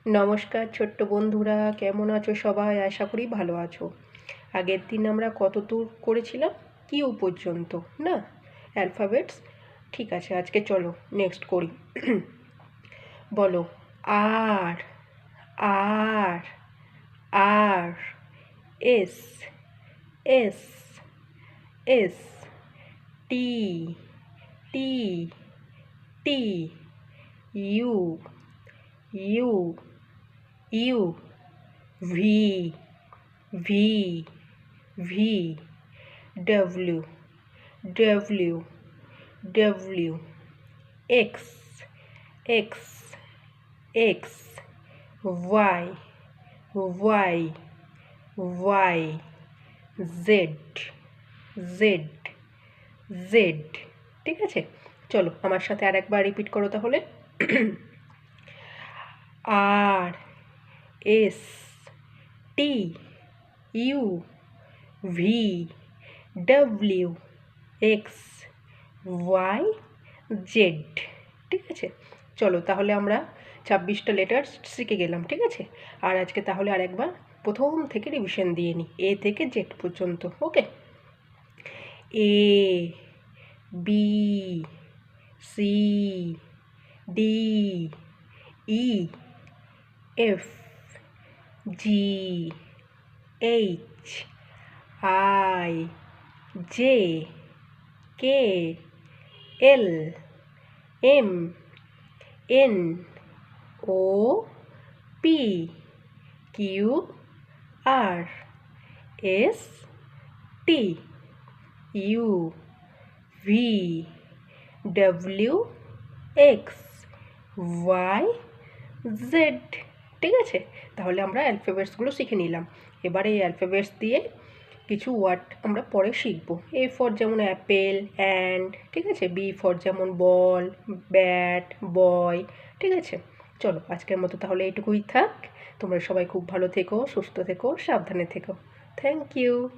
নমস্কার ছোট্ট বন্ধুরা, কেমন আছো সবাই? আশা করি ভালো আছো। আগের দিন আমরা কত দূর করেছিলাম? কিউ পর্যন্ত, না? অ্যালফাবেটস। ঠিক আছে, আজকে চলো নেক্সট করি। বলো। R, R, R, S, S, S, T, T, T, U, U, U, V, V, V, W, W, W, X, X, X, Y, Y, Y, Z, Z, Z. ঠিক আছে, চলো আমার সাথে আর একবার রিপিট করো তাহলে। R, S, T, U, V, W, X, Y, Z. ঠিক আছে, চলো তাহলে আমরা 26টা লেটার শিখে গেলাম। ঠিক আছে, আর আজকে তাহলে আরেকবার প্রথম থেকে রিভিশন দিয়ে নিই, এ থেকে জেড পর্যন্ত। Okay. A, B, C, D, E, F, G, H, I, J, K, L, M, N, O, P, Q, R, S, T, U, V, W, X, Y, Z. ঠিক আছে, তাহলে আমরা অ্যালফাবেটসগুলো শিখে নিলাম। এবারে এই অ্যালফাবেটস দিয়ে কিছু ওয়ার্ড আমরা পরে শিখব। এ ফর যেমন অ্যাপেল, অ্যান্ড। ঠিক আছে, বি ফর যেমন বল, ব্যাট, বয়। ঠিক আছে, চলো আজকের মতো তাহলে এইটুকুই থাক। তোমরা সবাই খুব ভালো থেকো, সুস্থ থেকো, সাবধানে থেকো। Thank you.